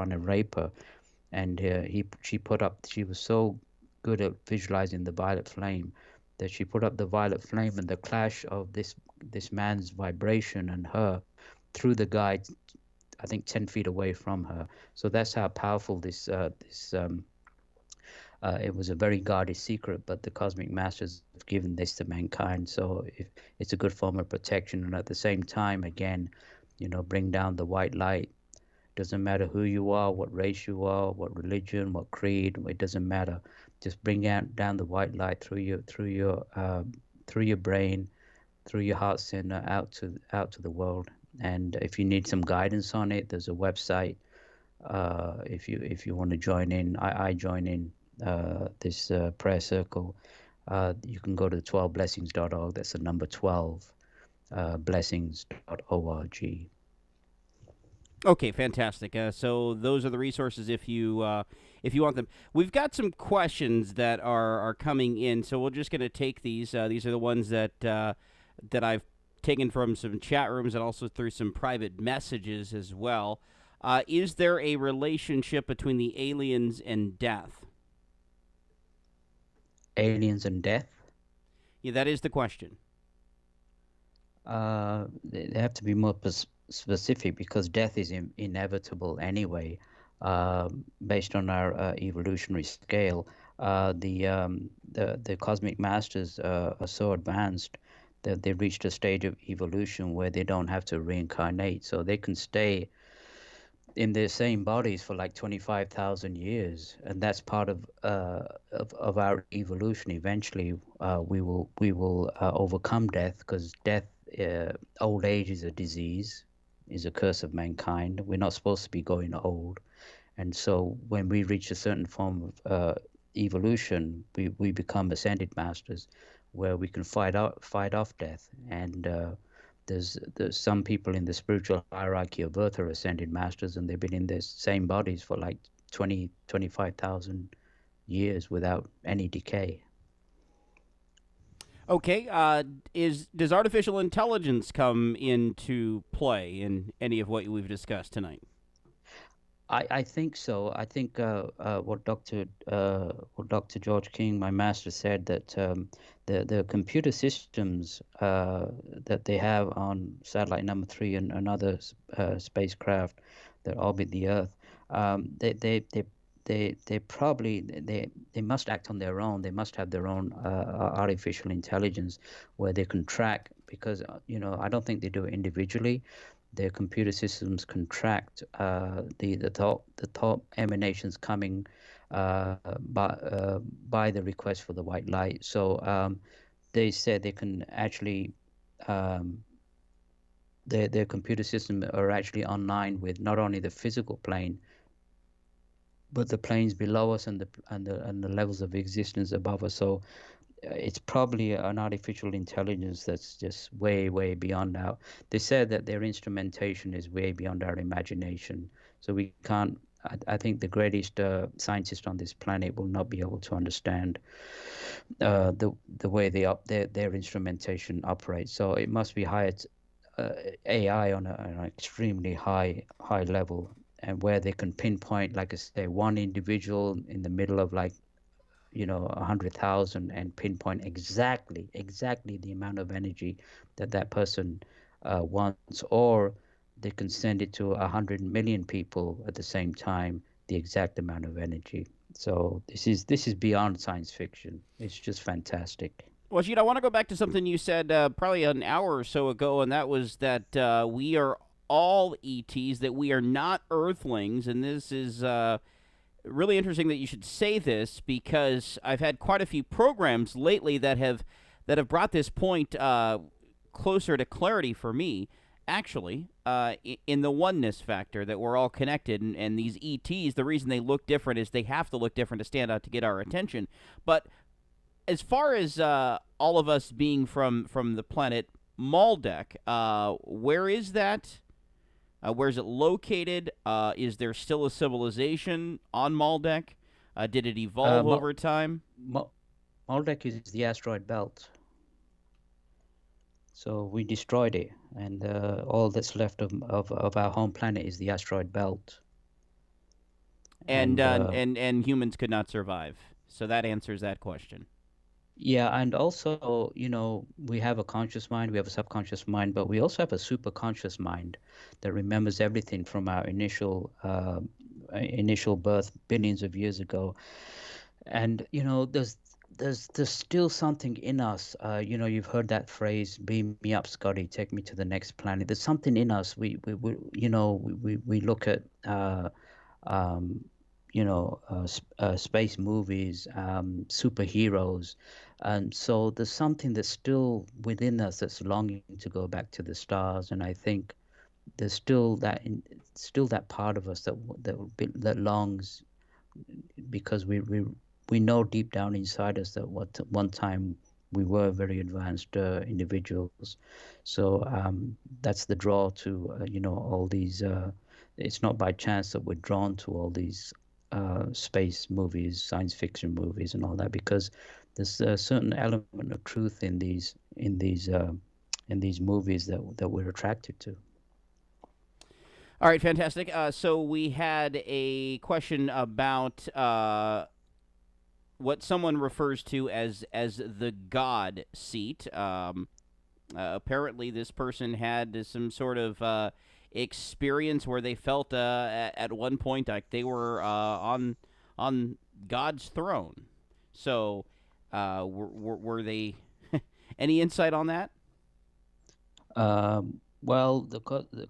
trying to rape her, and she was so good at visualizing the violet flame that she put up the violet flame, and the clash of this man's vibration and her threw the guy, I think, 10 feet away from her. So that's how powerful this it was a very guarded secret, but the cosmic masters have given this to mankind. So if it's a good form of protection, and at the same time, again, bring down the white light. Doesn't matter who you are, what race you are, what religion, what creed. It doesn't matter. Just bring down the white light through your brain, through your heart center, out to the world. And if you need some guidance on it, there's a website. If you want to join in, I join in this prayer circle. You can go to 12blessings.org. That's the number 12 blessings.org. Okay, fantastic. So those are the resources if you want them. We've got some questions that are coming in, so we're just going to take these. These are the ones that I've taken from some chat rooms and also through some private messages as well. Is there a relationship between the aliens and death? Aliens and death? Yeah, that is the question. They have to be more specific, because death is inevitable anyway, based on our evolutionary scale. The cosmic masters are so advanced that they've reached a stage of evolution where they don't have to reincarnate, so they can stay in their same bodies for like 25,000 years, and that's part of our evolution. Eventually, we will overcome death, because death, old age is a disease, is a curse of mankind. We're not supposed to be going old, and so when we reach a certain form of evolution, we become ascended masters, where we can fight off death. And there's some people in the spiritual hierarchy of Earth are ascended masters, and they've been in their same bodies for like 25,000 years without any decay. Okay, does artificial intelligence come into play in any of what we've discussed tonight? I think so. I think what Dr. George King, my master, said, that the computer systems that they have on satellite number 3 and other spacecraft that orbit the Earth, they probably they must act on their own. They must have their own artificial intelligence where they can track, because I don't think they do it individually. Their computer systems can track the top emanations coming by the request for the white light. So they said they can actually their computer systems are actually online with not only the physical plane, but the planes below us and the levels of existence above us. So it's probably an artificial intelligence that's just way beyond our. They said that their instrumentation is way beyond our imagination. So we can't. I think the greatest scientist on this planet will not be able to understand the way their instrumentation operates. So it must be hired AI on an extremely high level, and where they can pinpoint, like I say, one individual in the middle of 100,000, and pinpoint exactly the amount of energy that person wants, or they can send it to 100 million people at the same time, the exact amount of energy. So this is beyond science fiction. It's just fantastic. Well, Gene, I want to go back to something you said probably an hour or so ago, and that was that we are all ETs, that we are not Earthlings, and this is really interesting that you should say this, because I've had quite a few programs lately that have brought this point closer to clarity for me. Actually, in the oneness factor, that we're all connected, and these ETs, the reason they look different is they have to look different to stand out to get our attention. But as far as all of us being from the planet Maldek, where is that? Where is it located? Is there still a civilization on Maldek? Did it evolve over time? Maldek is the asteroid belt. So we destroyed it, and all that's left of our home planet is the asteroid belt. and and and humans could not survive. So that answers that question. yeah, and also, we have a conscious mind, we have a subconscious mind, but we also have a superconscious mind that remembers everything from our initial birth billions of years ago. And there's still something in us. You've heard that phrase, "Beam me up, Scotty, take me to the next planet." There's something in us. We look at um, space movies, superheroes. And so there's something that's still within us that's longing to go back to the stars. And I think there's still that part of us that longs, because we know deep down inside us that what one time we were very advanced individuals. So that's the draw to all these. It's not by chance that we're drawn to all these space movies, science fiction movies, and all that, because there's a certain element of truth in these movies that we're attracted to. All right, fantastic. So we had a question about what someone refers to as the God seat. Apparently, this person had some sort of experience where they felt at one point like they were on God's throne. So, were they? Any insight on that? Well, the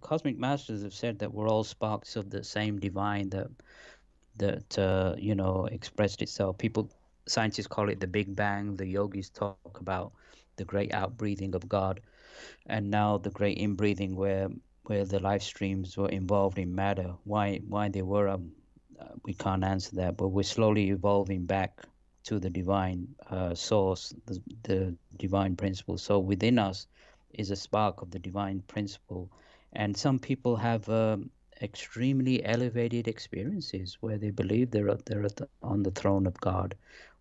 cosmic masters have said that we're all sparks of the same divine that expressed itself. Scientists call it the Big Bang. The yogis talk about the great outbreathing of God, and now the great inbreathing, where the life streams were involved in matter. Why they were, we can't answer that, but we're slowly evolving back to the divine source, the divine principle. So within us is a spark of the divine principle, and some people have extremely elevated experiences where they believe on the throne of God,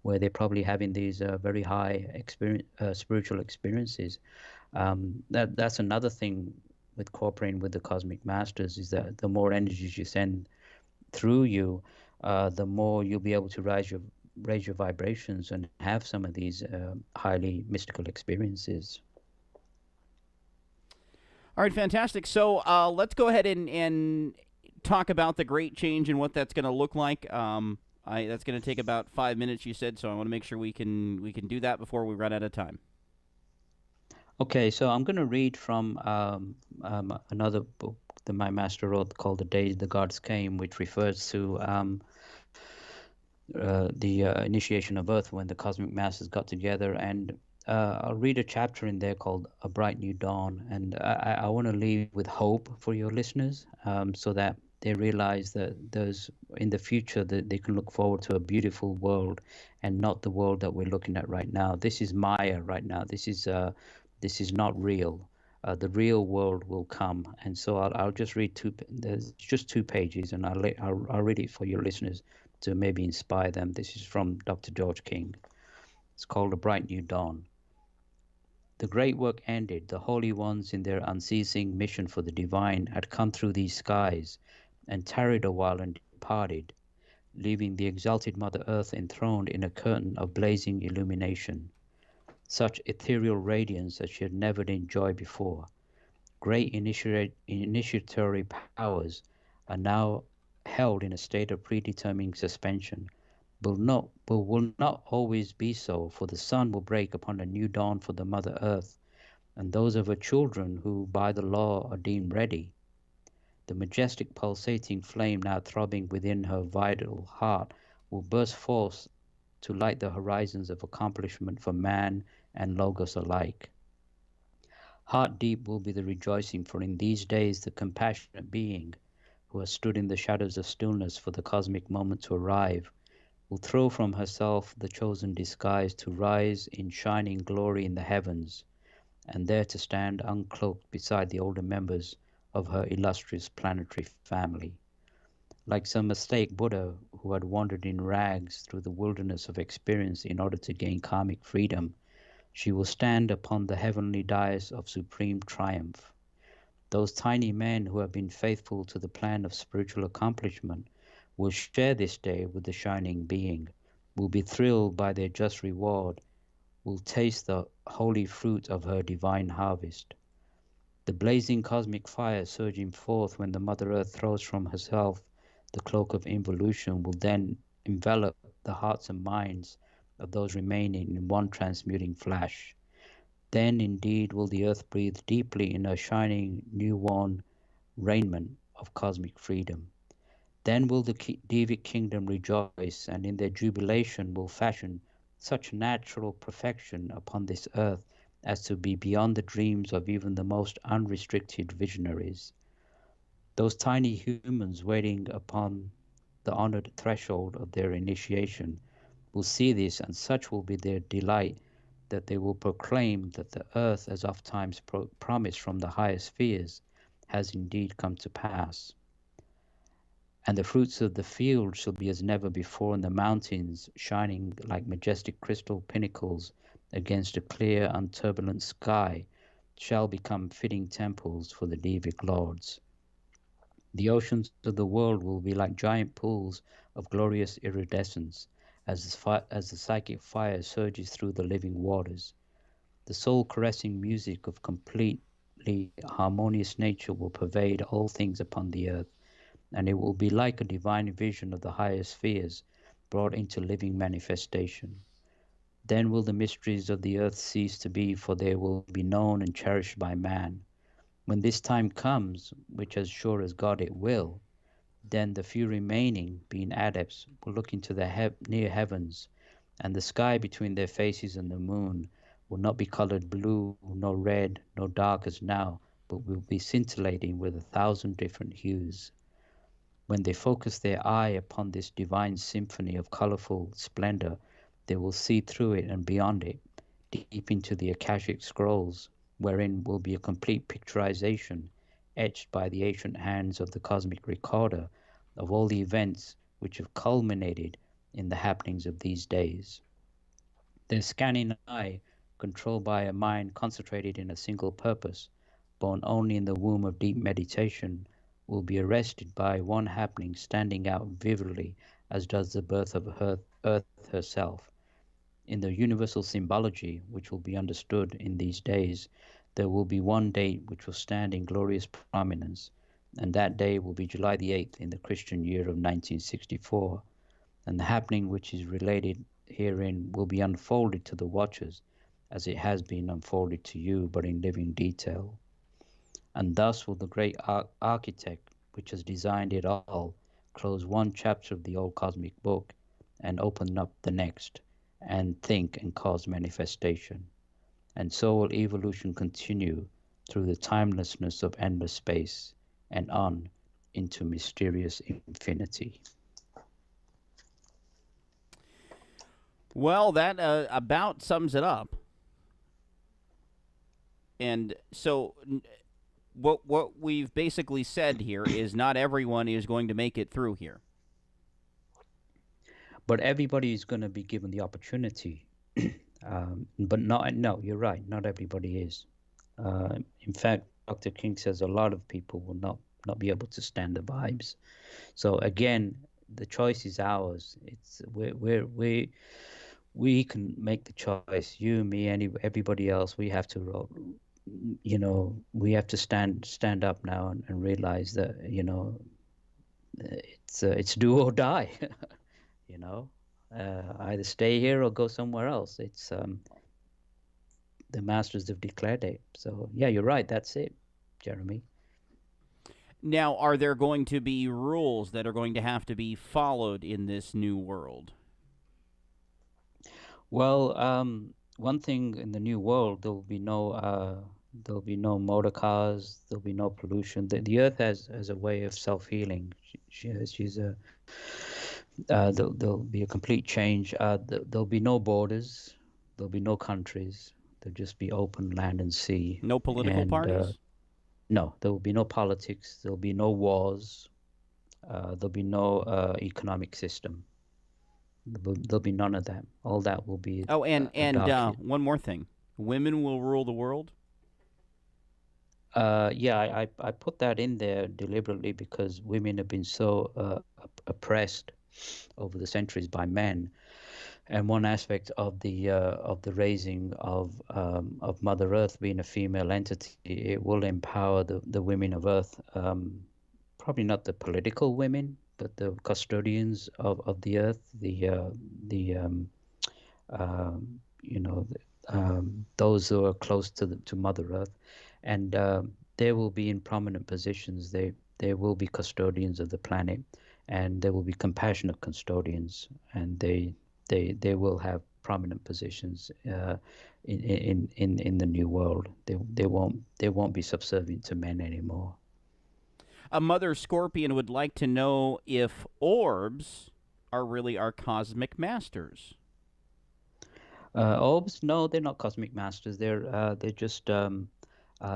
where they're probably having these very high spiritual experiences. That's another thing with cooperating with the cosmic masters, is that the more energies you send through you, the more you'll be able to raise your vibrations and have some of these highly mystical experiences. All right, fantastic. So let's go ahead and talk about the great change and what that's going to look like. That's going to take about 5 minutes, you said, so I want to make sure we can do that before we run out of time. Okay, so I'm going to read from another book that my master wrote called "The Day the Gods Came," which refers to the initiation of Earth, when the cosmic masters got together. And I'll read a chapter in there called "A Bright New Dawn," and I want to leave with hope for your listeners, so that they realize that there's, in the future, that they can look forward to a beautiful world, and not the world that we're looking at right now. This is Maya right now. This is not real. The real world will come. And so I'll just read there's just 2 pages, and I'll read it for your listeners to maybe inspire them. This is from Dr. George King. It's called "A Bright New Dawn." The great work ended. The holy ones, in their unceasing mission for the divine, had come through these skies and tarried a while and departed, leaving the exalted Mother Earth enthroned in a curtain of blazing illumination, such ethereal radiance as she had never enjoyed before. Great initiatory powers are now held in a state of predetermined suspension, but will not always be so, for the sun will break upon a new dawn for the Mother Earth, and those of her children who by the law are deemed ready. The majestic pulsating flame now throbbing within her vital heart will burst forth to light the horizons of accomplishment for man and Logos alike. Heart deep will be the rejoicing, for in these days the compassionate being, who has stood in the shadows of stillness for the cosmic moment to arrive, will throw from herself the chosen disguise to rise in shining glory in the heavens, and there to stand uncloaked beside the older members of her illustrious planetary family. Like some mistake Buddha who had wandered in rags through the wilderness of experience in order to gain karmic freedom, she will stand upon the heavenly dais of supreme triumph. Those tiny men who have been faithful to the plan of spiritual accomplishment will share this day with the shining being, will be thrilled by their just reward, will taste the holy fruit of her divine harvest. The blazing cosmic fire surging forth when the Mother Earth throws from herself the cloak of involution will then envelop the hearts and minds of those remaining in one transmuting flash. Then indeed will the earth breathe deeply in her shining, new-worn raiment of cosmic freedom. Then will the Devic kingdom rejoice, and in their jubilation will fashion such natural perfection upon this earth as to be beyond the dreams of even the most unrestricted visionaries. Those tiny humans waiting upon the honored threshold of their initiation will see this, and such will be their delight that they will proclaim that the earth, as oft times promised from the higher spheres, has indeed come to pass. And the fruits of the field shall be as never before, and the mountains, shining like majestic crystal pinnacles against a clear, unturbulent sky, shall become fitting temples for the Devic lords. The oceans of the world will be like giant pools of glorious iridescence as the psychic fire surges through the living waters. The soul-caressing music of completely harmonious nature will pervade all things upon the earth, and it will be like a divine vision of the higher spheres brought into living manifestation. Then will the mysteries of the earth cease to be, for they will be known and cherished by man. When this time comes, which as sure as God it will, then the few remaining, being adepts, will look into the near heavens, and the sky between their faces and the moon will not be colored blue, nor red, nor dark as now, but will be scintillating with 1,000 different hues. When they focus their eye upon this divine symphony of colorful splendor, they will see through it and beyond it, deep into the Akashic scrolls, wherein will be a complete picturization, etched by the ancient hands of the cosmic recorder, of all the events which have culminated in the happenings of these days. Their scanning eye, controlled by a mind concentrated in a single purpose, born only in the womb of deep meditation, will be arrested by one happening standing out vividly as does the birth of Earth herself. In the universal symbology which will be understood in these days, there will be one date which will stand in glorious prominence, and that day will be July the 8th in the Christian year of 1964, and the happening which is related herein will be unfolded to the watchers as it has been unfolded to you, but in living detail. And thus will the great architect which has designed it all close one chapter of the old cosmic book and open up the next, and think and cause manifestation. And so will evolution continue through the timelessness of endless space and on into mysterious infinity. Well, that about sums it up. And so, what we've basically said here is not everyone is going to make it through here. But everybody is going to be given the opportunity. But no, you're right. Not everybody is. In fact, Dr. King says a lot of people will not be able to stand the vibes. So again, the choice is ours. It's we can make the choice. You, me, everybody else. We have to, we have to stand up now and realize that it's do or die. Either stay here or go somewhere else. It's the masters have declared it. So yeah, you're right. That's it, Jeremy. Now, are there going to be rules that are going to have to be followed in this new world? Well, one thing in the new world, there'll be no motor cars. There'll be no pollution. The Earth has a way of self-healing. She's a there'll be a complete change. There'll be no borders. There'll be no countries. There'll just be open land and sea. No political parties? No, there will be no politics. There'll be no wars. There'll be no economic system. There'll be none of that. All that will be. Oh, and one more thing: women will rule the world. Yeah, I put that in there deliberately because women have been so oppressed over the centuries by men, and one aspect of the raising of Mother Earth being a female entity, it will empower the women of Earth. Probably not the political women, but the custodians of the Earth, the you know, those who are close to Mother Earth, and they will be in prominent positions. They will be custodians of the planet, and they will be compassionate custodians, and they will have prominent positions in the new world. They won't be subservient to men anymore. A Mother Scorpion would like to know if orbs are really our cosmic masters. Orbs, no, they're not cosmic masters. They're just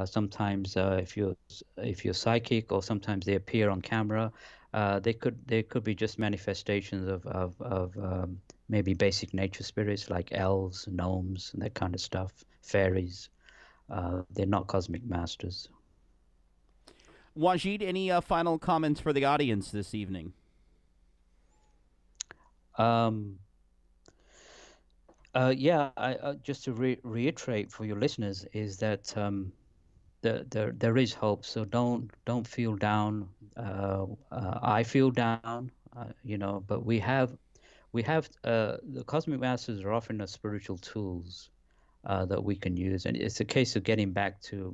sometimes if you're psychic, or sometimes they appear on camera. They could be just manifestations of maybe basic nature spirits like elves, gnomes, and that kind of stuff, fairies. They're not cosmic masters. Wajid, any final comments for the audience this evening? Um, yeah, just to reiterate for your listeners is that there is hope. So don't feel down. I feel down, but we have the cosmic masters are often a spiritual tools that we can use, and it's a case of getting back to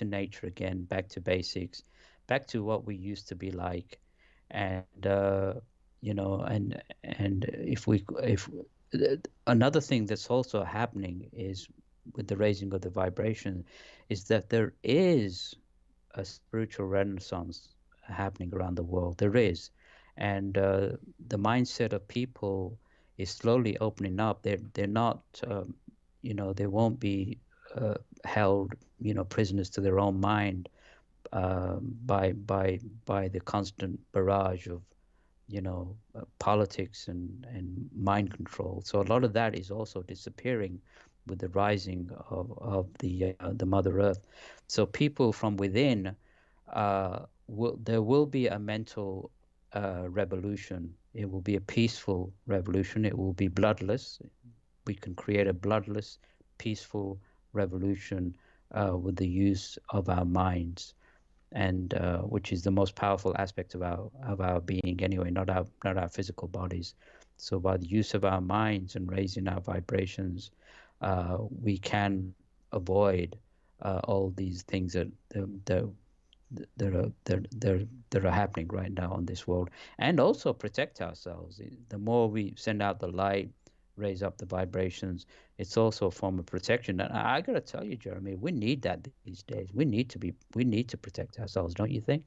nature again, back to basics, back to what we used to be like, and and if another thing that's also happening is with the raising of the vibration, is that there is a spiritual renaissance happening around the world. There is, and the mindset of people is slowly opening up. They're not, they won't be held, prisoners to their own mind by the constant barrage of politics and mind control. So a lot of that is also disappearing with the rising of the Mother Earth. So people from within, there will be a mental revolution. It will be a peaceful revolution. It will be bloodless. We can create a bloodless, peaceful revolution with the use of our minds, and which is the most powerful aspect of our being anyway, not our physical bodies. So by the use of our minds and raising our vibrations, we can avoid all these things that are happening right now on this world, and also protect ourselves. The more we send out the light, raise up the vibrations, it's also a form of protection. And I got to tell you, Jeremy, we need that these days. We need to protect ourselves, don't you think?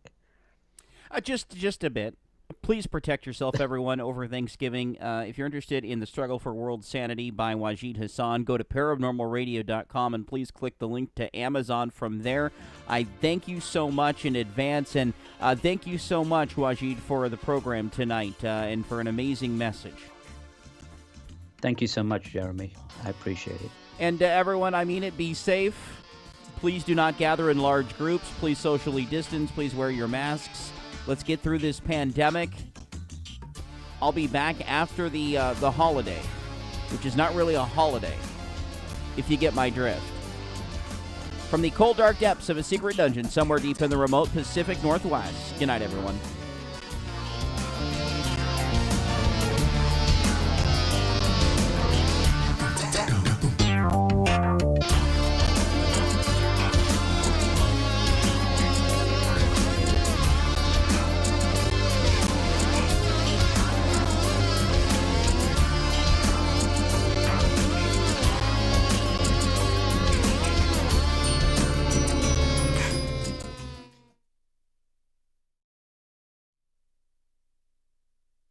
Just a bit. Please protect yourself, everyone, over Thanksgiving. If you're interested in The Struggle for World Sanity by Wajid Hassan, go to paranormalradio.com and please click the link to Amazon from there. I thank you so much in advance, and thank you so much, Wajid, for the program tonight and for an amazing message. Thank you so much, Jeremy. I appreciate it. And everyone, I mean it, be safe. Please do not gather in large groups. Please socially distance. Please wear your masks. Let's get through this pandemic. I'll be back after the holiday, which is not really a holiday, if you get my drift. From the cold, dark depths of a secret dungeon somewhere deep in the remote Pacific Northwest. Good night, everyone.